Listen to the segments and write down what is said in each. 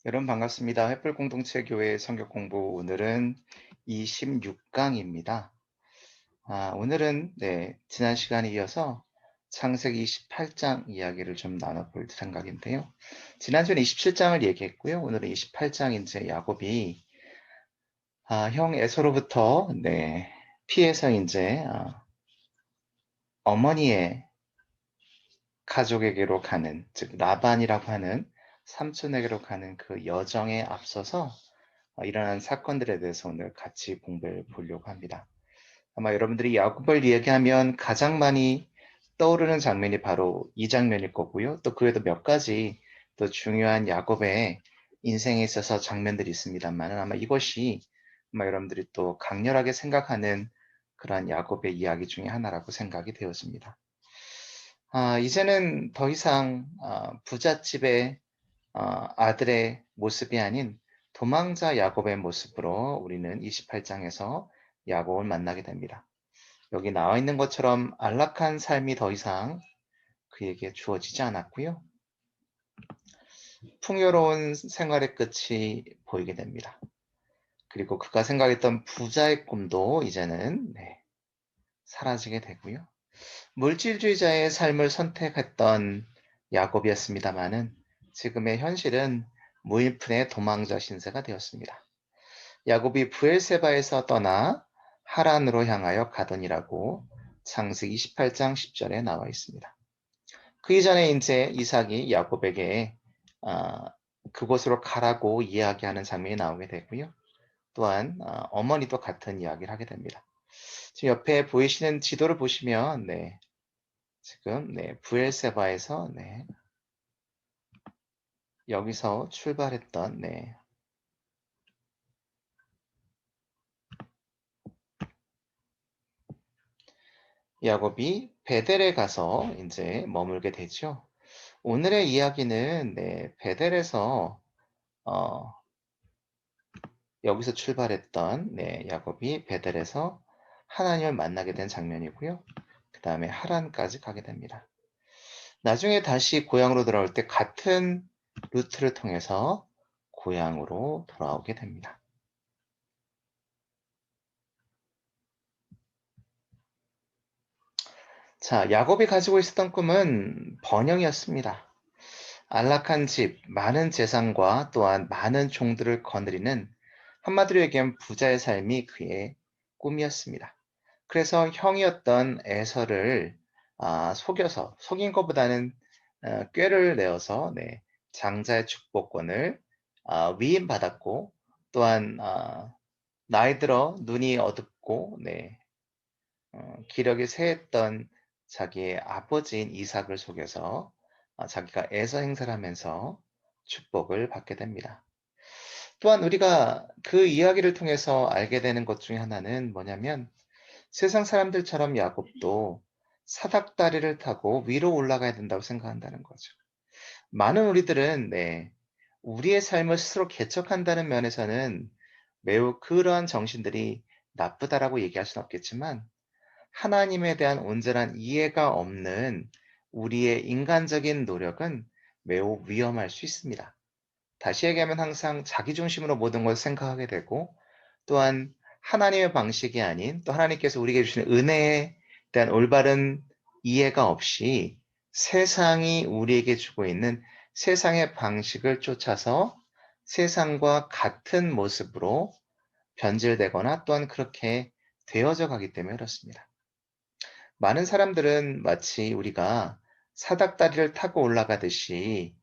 여러분 반갑습니다. 횃불 공동체 교회 성경 공부 오늘은 26강입니다. 오늘은 지난 시간에 이어서 창세기 28장 이야기를 좀 나눠볼 생각인데요. 지난주에 27장을 얘기했고요. 오늘은 28장 이제 야곱이 형 에서로부터 피해서 이제 어머니의 가족에게로 가는, 즉 라반이라고 하는 삼촌에게로 가는 그 여정에 앞서서 일어난 사건들에 대해서 오늘 같이 공부해 보려고 합니다. 아마 여러분들이 야곱을 이야기하면 가장 많이 떠오르는 장면이 바로 이 장면일 거고요. 또 그 외에도 몇 가지 또 중요한 야곱의 인생에 있어서 장면들이 있습니다만 아마 이것이 아마 여러분들이 또 강렬하게 생각하는 그러한 야곱의 이야기 중에 하나라고 생각이 되었습니다. 이제는 더 이상 부잣집의 아들의 모습이 아닌 도망자 야곱의 모습으로 우리는 28장에서 야곱을 만나게 됩니다. 여기 나와 있는 것처럼 안락한 삶이 더 이상 그에게 주어지지 않았고요. 풍요로운 생활의 끝이 보이게 됩니다. 그리고 그가 생각했던 부자의 꿈도 이제는 사라지게 되고요. 물질주의자의 삶을 선택했던 야곱이었습니다마는 지금의 현실은 무일푼의 도망자 신세가 되었습니다. 야곱이 브엘세바에서 떠나 하란으로 향하여 가더니라고 창세기 28장 10절에 나와 있습니다. 그 이전에 이제 이삭이 야곱에게 그곳으로 가라고 이야기하는 장면이 나오게 되고요. 또한 어머니도 같은 이야기를 하게 됩니다. 지금 옆에 보이시는 지도를 보시면 지금 브엘세바에서 여기서 출발했던 야곱이 베델에 가서 이제 머물게 되죠. 오늘의 이야기는 베델에서 어, 여기서 출발했던 야곱이 베델에서 하나님을 만나게 된 장면이고요. 그 다음에 하란까지 가게 됩니다. 나중에 다시 고향으로 돌아올 때 같은 루트를 통해서 고향으로 돌아오게 됩니다. 자, 야곱이 가지고 있었던 꿈은 번영이었습니다. 안락한 집, 많은 재산과 또한 많은 종들을 거느리는 한마디로 얘기하면 부자의 삶이 그의 꿈이었습니다. 그래서 형이었던 에서를 속인 것보다는 꾀를 내어서 장자의 축복권을 위임받았고 또한 나이 들어 눈이 어둡고 기력이 쇠했던 자기의 아버지인 이삭을 속여서 자기가 에서 행세를 하면서 축복을 받게 됩니다. 또한 우리가 그 이야기를 통해서 알게 되는 것 중에 하나는 뭐냐면 세상 사람들처럼 야곱도 사닥다리를 타고 위로 올라가야 된다고 생각한다는 거죠. 많은 우리들은 우리의 삶을 스스로 개척한다는 면에서는 매우 그러한 정신들이 나쁘다라고 얘기할 수는 없겠지만 하나님에 대한 온전한 이해가 없는 우리의 인간적인 노력은 매우 위험할 수 있습니다. 다시 얘기하면 항상 자기 중심으로 모든 것을 생각하게 되고 또한 하나님의 방식이 아닌 또 하나님께서 우리에게 주시는 은혜에 대한 올바른 이해가 없이 세상이 우리에게 주고 있는 세상의 방식을 쫓아서 세상과 같은 모습으로 변질되거나 또한 그렇게 되어져 가기 때문에 그렇습니다. 많은 사람들은 마치 우리가 사닥다리를 타고 올라가듯이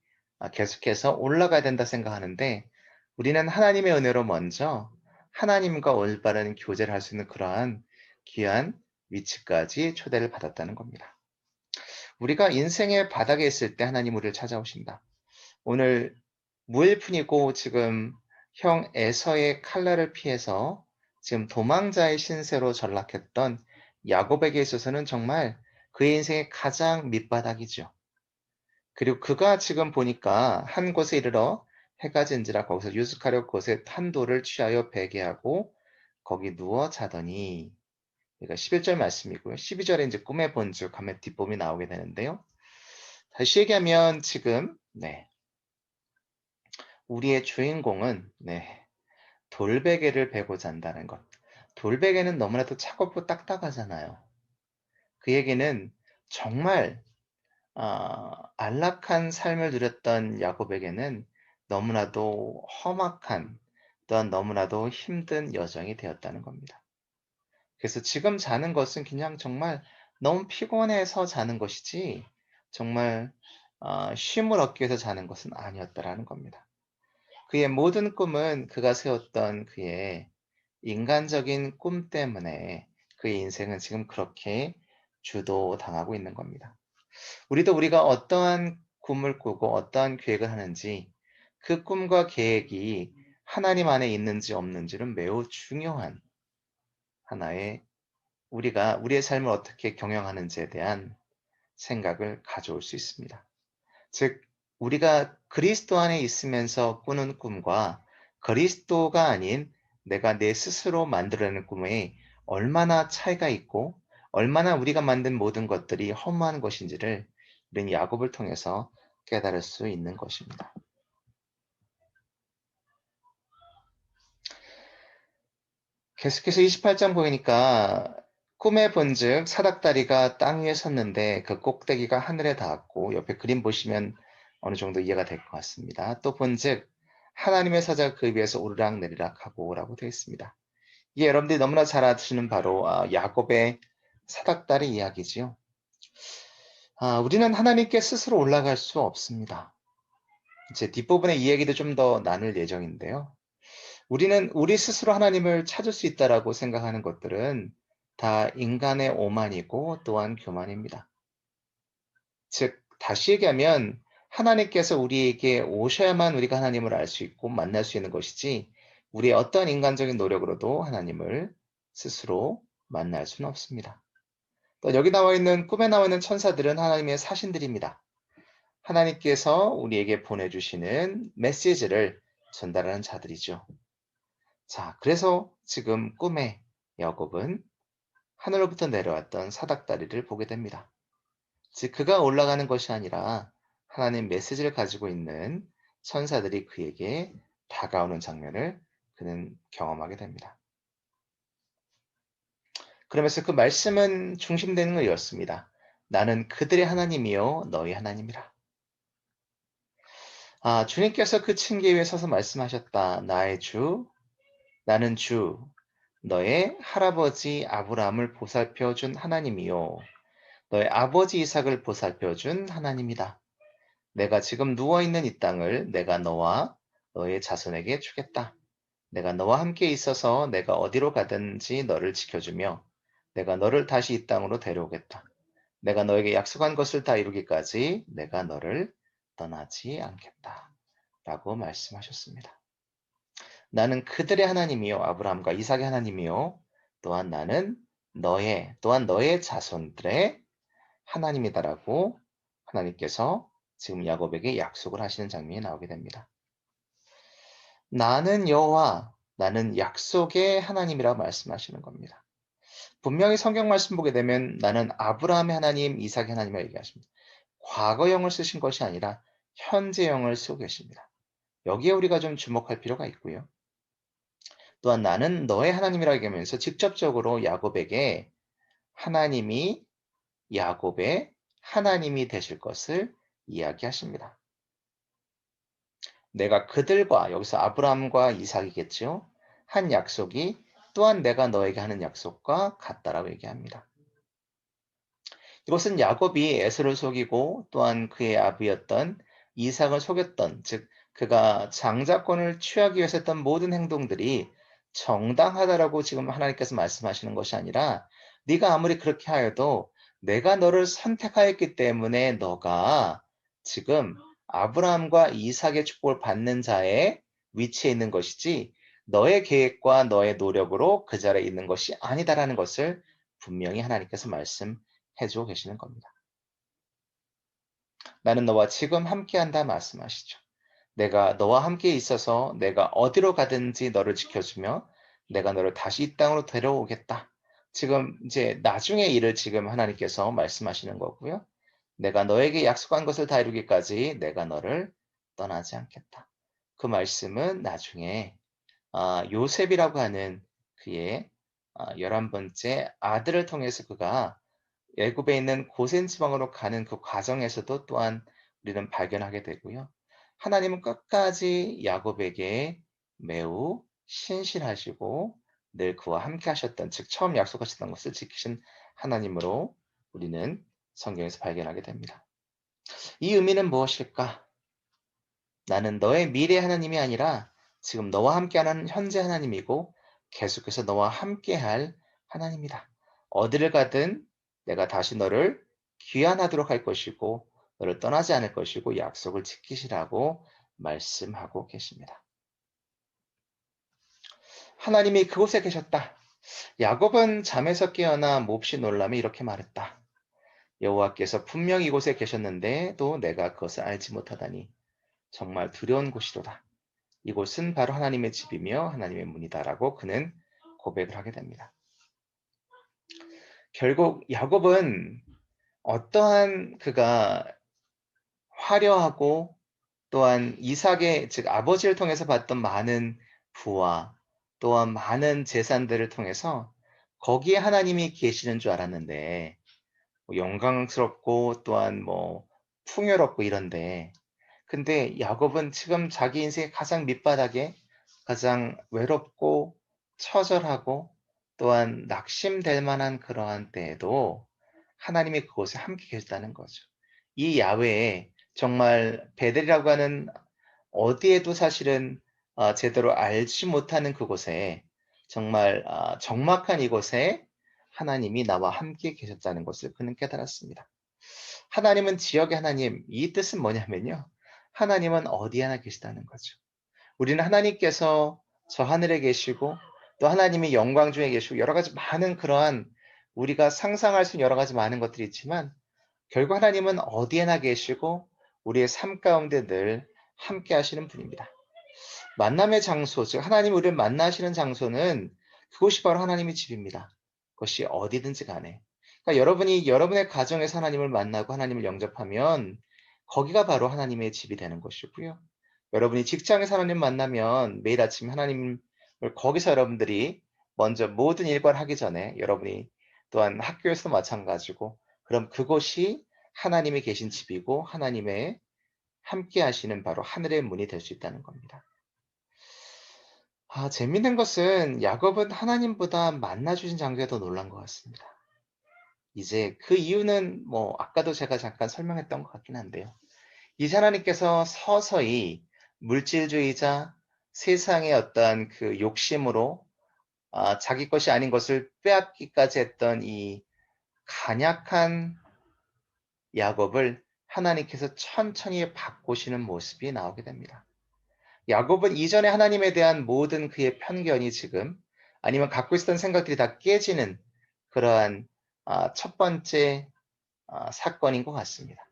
계속해서 올라가야 된다 생각하는데 우리는 하나님의 은혜로 먼저 하나님과 올바른 교제를 할 수 있는 그러한 귀한 위치까지 초대를 받았다는 겁니다. 우리가 인생의 바닥에 있을 때 하나님 우리를 찾아오신다. 오늘 무일푼이고 지금 형 에서의 칼날을 피해서 지금 도망자의 신세로 전락했던 야곱에게 있어서는 정말 그의 인생의 가장 밑바닥이죠. 그리고 그가 지금 보니까 한 곳에 이르러 해가 진지라 거기서 유숙하려 곳에 탄도를 취하여 베개하고 거기 누워 자더니 그러니까 11절 말씀이고요. 12절에 이제 꿈의 본즉 하면 뒷범이 나오게 되는데요. 다시 얘기하면 지금 우리의 주인공은 돌베개를 베고 잔다는 것. 돌베개는 너무나도 차갑고 딱딱하잖아요. 그 얘기는 정말 안락한 삶을 누렸던 야곱에게는 너무나도 험악한 또한 너무나도 힘든 여정이 되었다는 겁니다. 그래서 지금 자는 것은 그냥 정말 너무 피곤해서 자는 것이지 정말 쉼을 얻기 위해서 자는 것은 아니었다라는 겁니다. 그의 모든 꿈은 그가 세웠던 그의 인간적인 꿈 때문에 그의 인생은 지금 그렇게 주도당하고 있는 겁니다. 우리도 우리가 어떠한 꿈을 꾸고 어떠한 계획을 하는지 그 꿈과 계획이 하나님 안에 있는지 없는지는 매우 중요한 하나의 우리가 우리의 삶을 어떻게 경영하는지에 대한 생각을 가져올 수 있습니다. 즉, 우리가 그리스도 안에 있으면서 꾸는 꿈과 그리스도가 아닌 내가 내 스스로 만들어내는 꿈에 얼마나 차이가 있고 얼마나 우리가 만든 모든 것들이 허무한 것인지를 우리는 야곱을 통해서 깨달을 수 있는 것입니다. 계속해서 28장 보이니까 꿈에 본즉 사닥다리가 땅 위에 섰는데 그 꼭대기가 하늘에 닿았고 옆에 그림 보시면 어느 정도 이해가 될 것 같습니다. 또 본즉 하나님의 사자가 그 위에서 오르락 내리락 하고 라고 되어 있습니다. 이게 여러분들이 너무나 잘 아시는 바로 야곱의 사닥다리 이야기지요. 우리는 하나님께 스스로 올라갈 수 없습니다. 이제 뒷부분의 이 얘기도 좀 더 나눌 예정인데요. 우리는 우리 스스로 하나님을 찾을 수 있다라고 생각하는 것들은 다 인간의 오만이고 또한 교만입니다. 즉, 다시 얘기하면 하나님께서 우리에게 오셔야만 우리가 하나님을 알 수 있고 만날 수 있는 것이지 우리의 어떠한 인간적인 노력으로도 하나님을 스스로 만날 수는 없습니다. 또 여기 나와 있는 꿈에 나와 있는 천사들은 하나님의 사신들입니다. 하나님께서 우리에게 보내주시는 메시지를 전달하는 자들이죠. 자, 그래서 지금 꿈에 야곱은 하늘로부터 내려왔던 사닥다리를 보게 됩니다. 즉, 그가 올라가는 것이 아니라 하나님 메시지를 가지고 있는 천사들이 그에게 다가오는 장면을 그는 경험하게 됩니다. 그러면서 그 말씀은 중심되는 걸 이었습니다. 나는 그들의 하나님이요 너희 하나님이라. 주님께서 그 층계 위에 서서 말씀하셨다. 나의 주, 나는 주, 너의 할아버지 아브라함을 보살펴 준 하나님이요. 너의 아버지 이삭을 보살펴 준 하나님이다. 내가 지금 누워있는 이 땅을 내가 너와 너의 자손에게 주겠다. 내가 너와 함께 있어서 내가 어디로 가든지 너를 지켜주며 내가 너를 다시 이 땅으로 데려오겠다. 내가 너에게 약속한 것을 다 이루기까지 내가 너를 떠나지 않겠다. 라고 말씀하셨습니다. 나는 그들의 하나님이요 아브라함과 이삭의 하나님이요 또한 나는 또한 너의 자손들의 하나님이다라고 하나님께서 지금 야곱에게 약속을 하시는 장면이 나오게 됩니다. 나는 여호와, 나는 약속의 하나님이라고 말씀하시는 겁니다. 분명히 성경 말씀 보게 되면 나는 아브라함의 하나님, 이삭의 하나님이라고 얘기하십니다. 과거형을 쓰신 것이 아니라 현재형을 쓰고 계십니다. 여기에 우리가 좀 주목할 필요가 있고요. 또한 나는 너의 하나님이라고 얘기하면서 직접적으로 야곱에게 하나님이 야곱의 하나님이 되실 것을 이야기하십니다. 내가 그들과 여기서 아브라함과 이삭이겠죠. 한 약속이 또한 내가 너에게 하는 약속과 같다라고 얘기합니다. 이것은 야곱이 에서를 속이고 또한 그의 아비였던 이삭을 속였던 즉 그가 장자권을 취하기 위해서 했던 모든 행동들이 정당하다라고 지금 하나님께서 말씀하시는 것이 아니라 네가 아무리 그렇게 하여도 내가 너를 선택하였기 때문에 너가 지금 아브라함과 이삭의 축복을 받는 자의 위치에 있는 것이지 너의 계획과 너의 노력으로 그 자리에 있는 것이 아니다라는 것을 분명히 하나님께서 해주고 계시는 겁니다. 나는 너와 지금 함께한다 말씀하시죠. 내가 너와 함께 있어서 내가 어디로 가든지 너를 지켜주며 내가 너를 다시 이 땅으로 데려오겠다. 지금 이제 나중의 일을 지금 하나님께서 말씀하시는 거고요. 내가 너에게 약속한 것을 다 이루기까지 내가 너를 떠나지 않겠다. 그 말씀은 나중에 요셉이라고 하는 그의 11번째 아들을 통해서 그가 애굽에 있는 고센 지방으로 가는 그 과정에서도 또한 우리는 발견하게 되고요. 하나님은 끝까지 야곱에게 매우 신실하시고 늘 그와 함께 하셨던, 즉 처음 약속하셨던 것을 지키신 하나님으로 우리는 성경에서 발견하게 됩니다. 이 의미는 무엇일까? 나는 너의 미래 하나님이 아니라 지금 너와 함께하는 현재 하나님이고 계속해서 너와 함께할 하나님이다. 어디를 가든 내가 다시 너를 귀환하도록 할 것이고 너를 떠나지 않을 것이고 약속을 지키시라고 말씀하고 계십니다. 하나님이 그곳에 계셨다. 야곱은 잠에서 깨어나 몹시 놀라며 이렇게 말했다. 여호와께서 분명히 이곳에 계셨는데 또 내가 그것을 알지 못하다니 정말 두려운 곳이로다. 이곳은 바로 하나님의 집이며 하나님의 문이다라고 그는 고백을 하게 됩니다. 결국 야곱은 어떠한 그가 화려하고 또한 이삭의 즉 아버지를 통해서 받던 많은 부와 또한 많은 재산들을 통해서 거기에 하나님이 계시는 줄 알았는데 뭐 영광스럽고 또한 뭐 풍요롭고 이런데 근데 야곱은 지금 자기 인생의 가장 밑바닥에 가장 외롭고 처절하고 또한 낙심될 만한 그러한 때에도 하나님이 그곳에 함께 계셨다는 거죠. 이 야외에 정말 베델이라고 하는 어디에도 사실은 제대로 알지 못하는 그곳에 정말 적막한 이곳에 하나님이 나와 함께 계셨다는 것을 그는 깨달았습니다. 하나님은 지역의 하나님, 이 뜻은 뭐냐면요. 하나님은 어디에나 계시다는 거죠. 우리는 하나님께서 저 하늘에 계시고 또 하나님이 영광 중에 계시고 여러 가지 많은 그러한 우리가 상상할 수 있는 여러 가지 많은 것들이 있지만 결국 하나님은 어디에나 계시고 우리의 삶 가운데 늘 함께 하시는 분입니다. 만남의 장소, 즉 하나님이 우리를 만나시는 장소는 그곳이 바로 하나님의 집입니다. 그것이 어디든지 간에. 그러니까 여러분이 여러분의 가정에서 하나님을 만나고 하나님을 영접하면 거기가 바로 하나님의 집이 되는 것이고요. 여러분이 직장에서 하나님 만나면 매일 아침 하나님을 거기서 여러분들이 먼저 모든 일과를 하기 전에 여러분이 또한 학교에서도 마찬가지고 그럼 그곳이 하나님이 계신 집이고 하나님의 함께 하시는 바로 하늘의 문이 될 수 있다는 겁니다. 재밌는 것은 야곱은 하나님보다 만나 주신 장소에 더 놀란 것 같습니다. 이제 그 이유는 뭐 아까도 제가 잠깐 설명했던 것 같긴 한데요. 이제 하나님께서 서서히 물질주의자 세상의 어떠한 그 욕심으로 자기 것이 아닌 것을 빼앗기까지 했던 이 간약한 야곱을 하나님께서 천천히 바꾸시는 모습이 나오게 됩니다. 야곱은 이전에 하나님에 대한 모든 그의 편견이 지금 아니면 갖고 있었던 생각들이 다 깨지는 그러한 첫 번째 사건인 것 같습니다.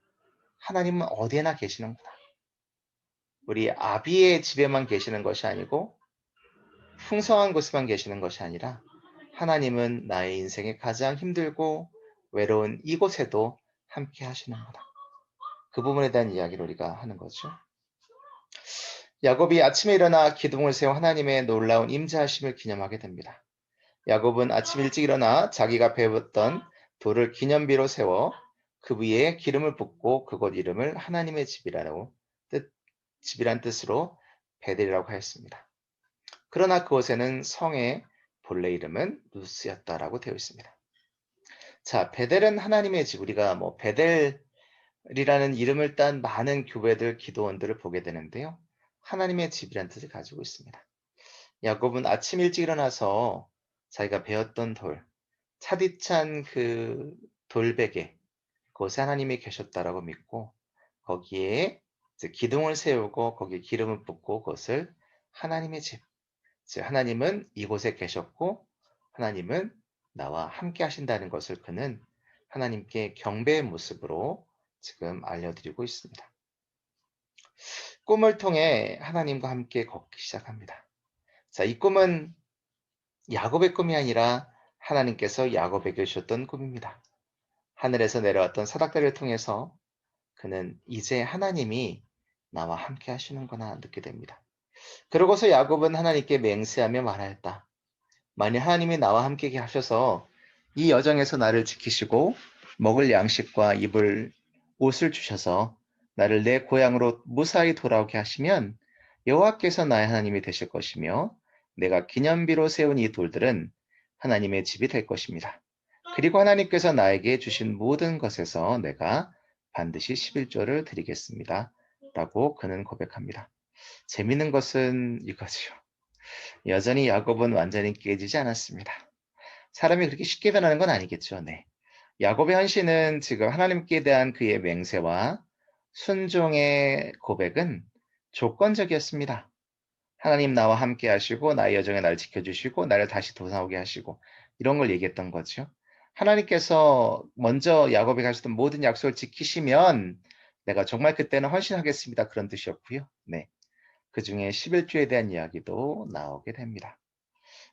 하나님은 어디에나 계시는구나. 우리 아비의 집에만 계시는 것이 아니고 풍성한 곳에만 계시는 것이 아니라 하나님은 나의 인생에 가장 힘들고 외로운 이곳에도 함께 하시는구나. 그 부분에 대한 이야기를 우리가 하는 거죠. 야곱이 아침에 일어나 기둥을 세워 하나님의 놀라운 임재하심을 기념하게 됩니다. 야곱은 아침 일찍 일어나 자기가 배웠던 돌을 기념비로 세워 그 위에 기름을 붓고 그곳 이름을 하나님의 집이란 뜻으로 베델이라고 하였습니다. 그러나 그곳에는 성의 본래 이름은 루스였다라고 되어 있습니다. 자, 베델은 하나님의 집. 우리가 뭐 베델이라는 이름을 딴 많은 교회들, 기도원들을 보게 되는데요. 하나님의 집이란 뜻을 가지고 있습니다. 야곱은 아침 일찍 일어나서 자기가 배웠던 돌, 차디찬 그 돌베개, 그곳에 하나님이 계셨다라고 믿고 거기에 이제 기둥을 세우고 거기에 기름을 붓고 그것을 하나님의 집, 즉 하나님은 이곳에 계셨고 하나님은 나와 함께 하신다는 것을 그는 하나님께 경배의 모습으로 지금 알려드리고 있습니다. 꿈을 통해 하나님과 함께 걷기 시작합니다. 자, 이 꿈은 야곱의 꿈이 아니라 하나님께서 야곱에게 주셨던 꿈입니다. 하늘에서 내려왔던 사닥다리를 통해서 그는 이제 하나님이 나와 함께 하시는구나 느끼게 됩니다. 그러고서 야곱은 하나님께 맹세하며 말하였다. 만일 하나님이 나와 함께 하셔서 이 여정에서 나를 지키시고 먹을 양식과 입을 옷을 주셔서 나를 내 고향으로 무사히 돌아오게 하시면 여호와께서 나의 하나님이 되실 것이며 내가 기념비로 세운 이 돌들은 하나님의 집이 될 것입니다. 그리고 하나님께서 나에게 주신 모든 것에서 내가 반드시 11조를 드리겠습니다. 라고 그는 고백합니다. 재밌는 것은 이거지요. 여전히 야곱은 완전히 깨지지 않았습니다. 사람이 그렇게 쉽게 변하는 건 아니겠죠. 네. 야곱의 헌신은 지금 하나님께 대한 그의 맹세와 순종의 고백은 조건적이었습니다. 하나님 나와 함께 하시고 나의 여정에 나를 지켜주시고 나를 다시 돌아오게 하시고 이런 걸 얘기했던 거죠. 하나님께서 먼저 야곱에게 하셨던 모든 약속을 지키시면 내가 정말 그때는 헌신하겠습니다. 그런 뜻이었고요. 네. 그 중에 11조에 대한 이야기도 나오게 됩니다.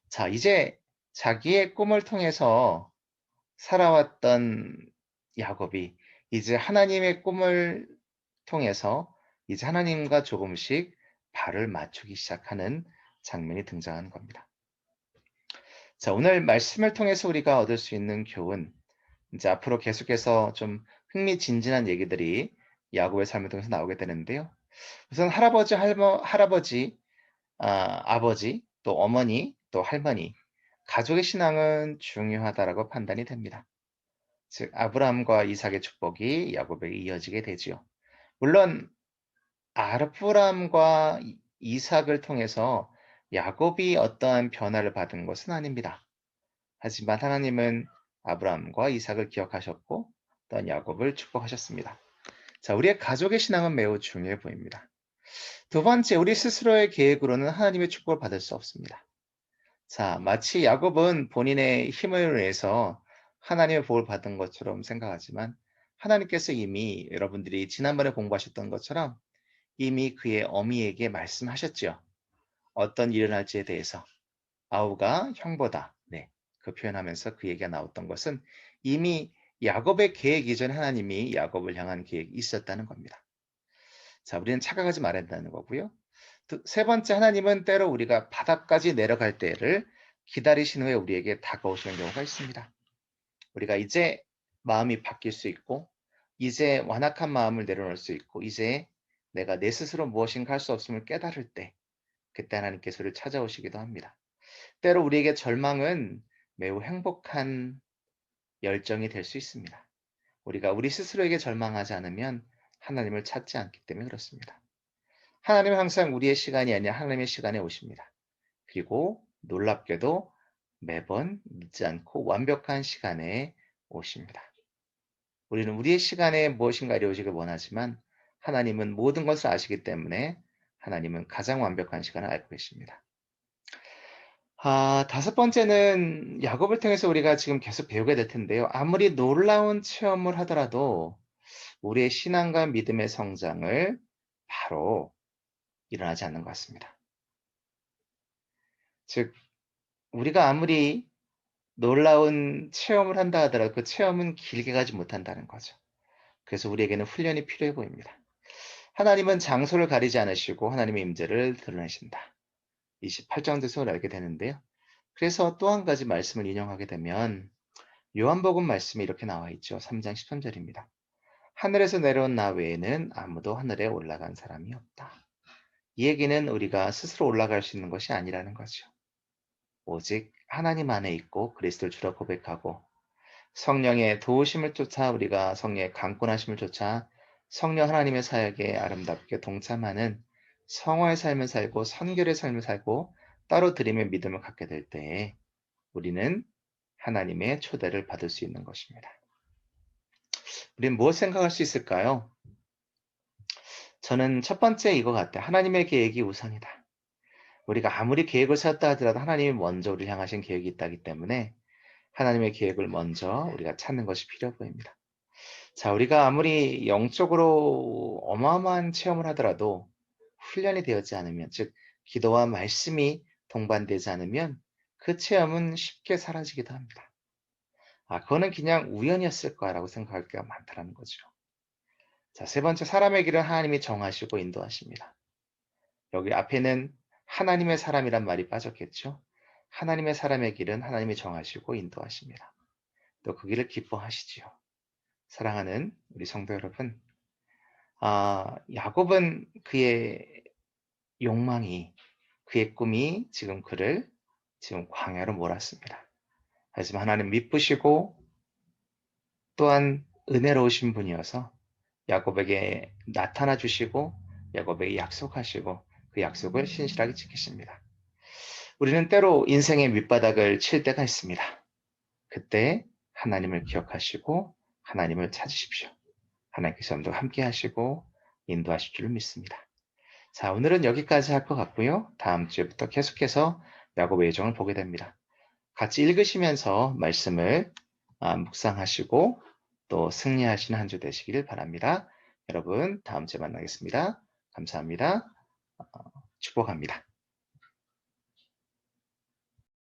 자, 이제 자기의 꿈을 통해서 살아왔던 야곱이 이제 하나님의 꿈을 통해서 이제 하나님과 조금씩 발을 맞추기 시작하는 장면이 등장하는 겁니다. 자, 오늘 말씀을 통해서 우리가 얻을 수 있는 교훈, 이제 앞으로 계속해서 좀 흥미진진한 얘기들이 야곱의 삶을 통해서 나오게 되는데요. 우선 할아버지, 아버지, 또 어머니, 또 할머니, 가족의 신앙은 중요하다라고 판단이 됩니다. 즉 아브라함과 이삭의 축복이 야곱에게 이어지게 되지요. 물론 아브라함과 이삭을 통해서 야곱이 어떠한 변화를 받은 것은 아닙니다. 하지만 하나님은 아브라함과 이삭을 기억하셨고 또한 야곱을 축복하셨습니다. 자, 우리의 가족의 신앙은 매우 중요해 보입니다. 두 번째, 우리 스스로의 계획으로는 하나님의 축복을 받을 수 없습니다. 자, 마치 야곱은 본인의 힘을 내서 하나님의 복을 받은 것처럼 생각하지만 하나님께서 이미 여러분들이 지난번에 공부하셨던 것처럼 이미 그의 어미에게 말씀하셨죠. 어떤 일을 할지에 대해서 아우가 형보다 그 표현하면서 그 얘기가 나왔던 것은 이미 야곱의 계획 이전에 하나님이 야곱을 향한 계획이 있었다는 겁니다. 자, 우리는 착각하지 말아야 한다는 거고요. 세 번째, 하나님은 때로 우리가 바닥까지 내려갈 때를 기다리신 후에 우리에게 다가오시는 경우가 있습니다. 우리가 이제 마음이 바뀔 수 있고 이제 완악한 마음을 내려놓을 수 있고 이제 내가 내 스스로 무엇인가 할 수 없음을 깨달을 때 그때 하나님께서 우리를 찾아오시기도 합니다. 때로 우리에게 절망은 매우 행복한 열정이 될 수 있습니다. 우리가 우리 스스로에게 절망하지 않으면 하나님을 찾지 않기 때문에 그렇습니다. 하나님은 항상 우리의 시간이 아니라 하나님의 시간에 오십니다. 그리고 놀랍게도 매번 늦지 않고 완벽한 시간에 오십니다. 우리는 우리의 시간에 무엇인가 이루어지길 원하지만 하나님은 모든 것을 아시기 때문에 하나님은 가장 완벽한 시간을 알고 계십니다. 다섯 번째는 야곱을 통해서 우리가 지금 계속 배우게 될 텐데요. 아무리 놀라운 체험을 하더라도 우리의 신앙과 믿음의 성장을 바로 일어나지 않는 것 같습니다. 즉, 우리가 아무리 놀라운 체험을 한다 하더라도 그 체험은 길게 가지 못한다는 거죠. 그래서 우리에게는 훈련이 필요해 보입니다. 하나님은 장소를 가리지 않으시고 하나님의 임재를 드러내신다. 28장에서 알게 되는데요. 그래서 또 한 가지 말씀을 인용하게 되면 요한복음 말씀에 이렇게 나와 있죠. 3장 13절입니다. 하늘에서 내려온 나 외에는 아무도 하늘에 올라간 사람이 없다. 이 얘기는 우리가 스스로 올라갈 수 있는 것이 아니라는 거죠. 오직 하나님 안에 있고 그리스도를 주라 고백하고 성령의 도우심을 쫓아 우리가 성령의 강권하심을 쫓아 성령 하나님의 사역에 아름답게 동참하는 성화의 삶을 살고 선결의 삶을 살고 따로 드림의 믿음을 갖게 될 때에 우리는 하나님의 초대를 받을 수 있는 것입니다. 우리는 무엇 생각할 수 있을까요? 저는 첫 번째 이거 같아요. 하나님의 계획이 우선이다. 우리가 아무리 계획을 세웠다 하더라도 하나님이 먼저 우리를 향하신 계획이 있다기 때문에 하나님의 계획을 먼저 우리가 찾는 것이 필요해 보입니다. 자, 우리가 아무리 영적으로 어마어마한 체험을 하더라도 훈련이 되었지 않으면, 즉, 기도와 말씀이 동반되지 않으면 그 체험은 쉽게 사라지기도 합니다. 그거는 그냥 우연이었을 거라고 생각할 때가 많다는 거죠. 자, 세 번째, 사람의 길은 하나님이 정하시고 인도하십니다. 여기 앞에는 하나님의 사람이란 말이 빠졌겠죠. 하나님의 사람의 길은 하나님이 정하시고 인도하십니다. 또 그 길을 기뻐하시지요. 사랑하는 우리 성도 여러분, 야곱은 그의 욕망이, 그의 꿈이 지금 그를 지금 광야로 몰았습니다. 하지만 하나님 미쁘시고 또한 은혜로우신 분이어서 야곱에게 나타나 주시고 야곱에게 약속하시고 그 약속을 신실하게 지키십니다. 우리는 때로 인생의 밑바닥을 칠 때가 있습니다. 그때 하나님을 기억하시고 하나님을 찾으십시오. 하나님께서 여러분과 함께 하시고 인도하실 줄 믿습니다. 자, 오늘은 여기까지 할 것 같고요. 다음 주에부터 계속해서 야곱의 여정을 보게 됩니다. 같이 읽으시면서 말씀을 묵상하시고 또 승리하시는 한 주 되시기를 바랍니다. 여러분, 다음 주에 만나겠습니다. 감사합니다. 축복합니다.